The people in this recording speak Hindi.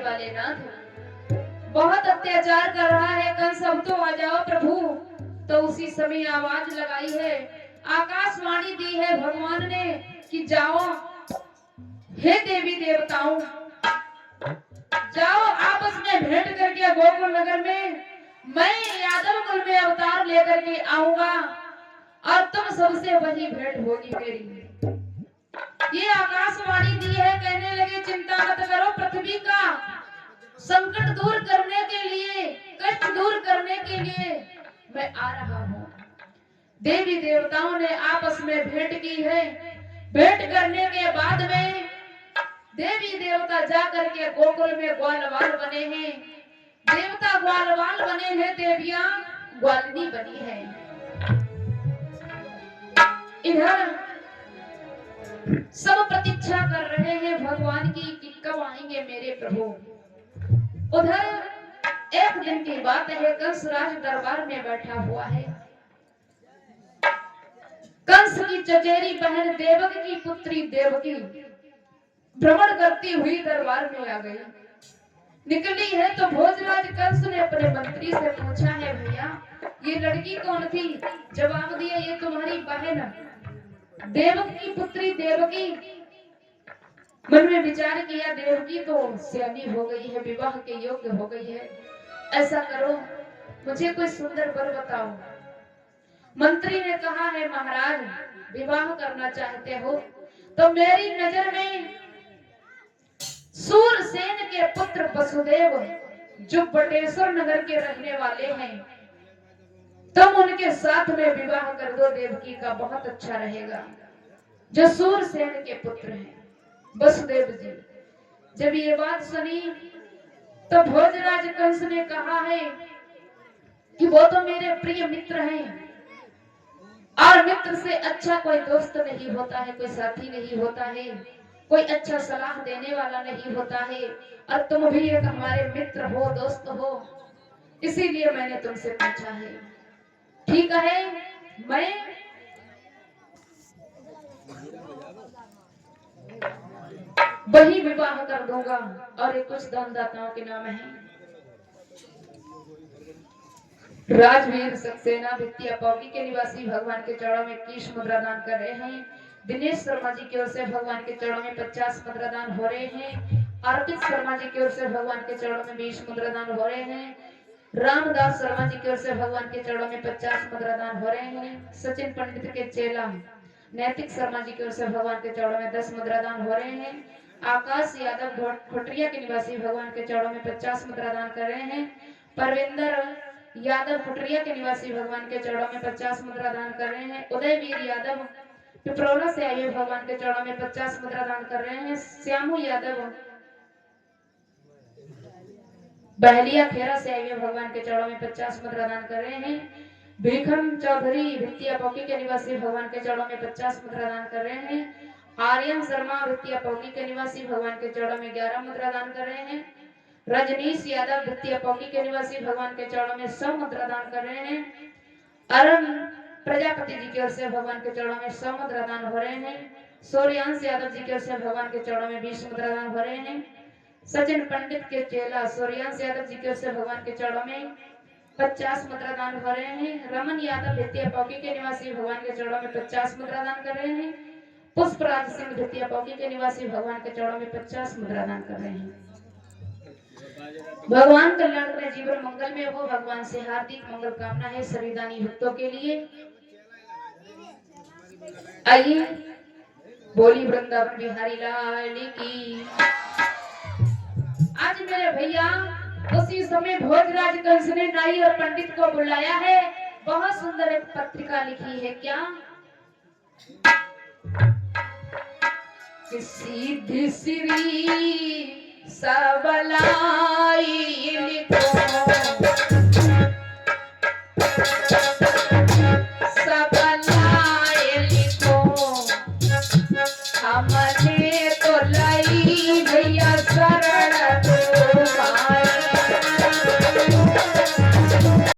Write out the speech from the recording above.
वाले नाथ, बहुत अत्याचार कर रहा है कंस, अब तो आ जाओ प्रभु। तो उसी समय आवाज लगाई है, आकाशवाणी दी है भगवान ने कि जाओ हे देवी देवताओं, जाओ आपस में भेंट करके गोकुल नगर में मैं यादव कुल में अवतार लेकर के आऊंगा और तुम सबसे वही भेंट होगी मेरी। ये आकाशवाणी दी है, कहने लगे चिंता मत करो, पृथ्वी का संकट दूर करने के लिए, कष्ट दूर करने के लिए मैं आ रहा हूँ। देवी देवताओं ने आपस में भेंट की है। भेंट करने के बाद में देवी देवता जा करके गोकुल में ग्वालवाल बने हैं। देवता ग्वालवाल बने हैं, देवियां ग्वालिनी बनी है। इधर सब प्रतीक्षा कर रहे हैं भगवान की कि कब आएंगे मेरे प्रभु। उधर एक दिन की बात है, कंस राज दरबार में बैठा हुआ है। कंस की चचेरी बहन देवक की पुत्री देवकी भ्रमण करती हुई दरबार में आ गई। निकली है तो भोजराज कंस ने अपने मंत्री से पूछा है, भैया ये लड़की कौन थी? जवाब दिया, ये तुम्हारी बहन देवक की पुत्री देवकी। मन में विचार किया, देवकी तो सियानी हो गई है, विवाह के योग्य हो गई है, ऐसा करो मुझे कोई सुंदर वर बताओ। मंत्री ने कहा है, महाराज विवाह करना चाहते हो तो मेरी नजर में सूरसेन के पुत्र वसुदेव जो बटेश्वर नगर के रहने वाले हैं, तुम उनके साथ में विवाह कर दो देवकी का, बहुत अच्छा रहेगा। जो सूरसेन के पुत्र हैं वसुदेव जी। जब ये बात सुनी तो भोजराज कंस ने कहा है कि वो तो मेरे प्रिय मित्र हैं और मित्र से अच्छा कोई दोस्त नहीं होता है, कोई साथी नहीं होता है, कोई अच्छा सलाह देने वाला नहीं होता है, और तुम भी एक हमारे मित्र हो, दोस्त हो, इसीलिए मैंने तुमसे पूछा है। ठीक है, मैं वही विवाह कर दूंगा। और ये कुछ दानदाताओं के नाम है, राजवीर सक्सेना वित्तीय पौकी के निवासी भगवान के चरणों में 21 मुद्रा दान कर रहे हैं। दिनेश शर्मा जी की ओर से भगवान के चरणों में 50 मुद्रा दान हो रहे हैं। अर्पित शर्मा जी की ओर से भगवान के चरणों में 20 मुद्रा दान हो रहे हैं। रामदास शर्मा जी की ओर से भगवान के चरणों में 50 मुद्रा दान हो रहे हैं। सचिन पंडित के चेला नैतिक शर्मा जी की ओर से भगवान के चरणों में 10 मुद्रा दान हो रहे हैं। आकाश यादव खोटरिया के निवासी भगवान के चरणों में 50 मुद्रा दान कर रहे हैं। परविंदर यादव खुटरिया के निवासी भगवान के चरणों में 50 मुद्रा दान कर रहे हैं। उदयवीर यादव पिपरोला से आए भगवान के चरणों में 50 मुद्रा दान कर रहे हैं। श्यामू यादव बहलिया खेरा से आए भगवान के चरणों में 50 मुद्रा दान कर रहे हैं। भीखम चौधरी वित्तीय पौकी के निवासी भगवान के चरणों में 50 मुद्रा दान कर रहे हैं। आर्यन शर्मा वित्तीय पौकी के निवासी भगवान के चरणों में 11 मुद्रा दान कर रहे हैं। रजनीश यादव वित्तीय पौकी के निवासी भगवान के चरणों में 100 मुद्रा दान कर रहे हैं। अरुण प्रजापति जी की ओर से भगवान के चरणों में 100 मुद्रा दान हो रहे हैं। सूर्यांश यादव जी की ओर से भगवान के चरणों में 20 मुद्रा दान हो रहे हैं। सचिन पंडित के चेला सूर्यांश यादव जी की ओर से भगवान के चरणों में 50 मुद्रा दान हो रहे हैं। रमन यादव वित्तीय पौकी के निवासी भगवान के चरणों में 50 मुद्रा दान कर रहे हैं। पुष्पराज सिंह वित्तीय पौकी के निवासी भगवान के चरणों में 50 मुद्रा दान कर रहे हैं। भगवान कल्याण करे, जीवन मंगल में हो, भगवान से हार्दिक मंगल कामना है सभी दानी भक्तों के लिए। आइए बोली वृंदावन बिहारी लाल की। आज मेरे भैया उसी समय भोजराज कंस ने नाई और पंडित को बुलाया है। बहुत सुंदर एक पत्रिका लिखी है, क्या सीधी श्री सबलाई लिखो, सबलाई लिखो, हमने तो लाई गई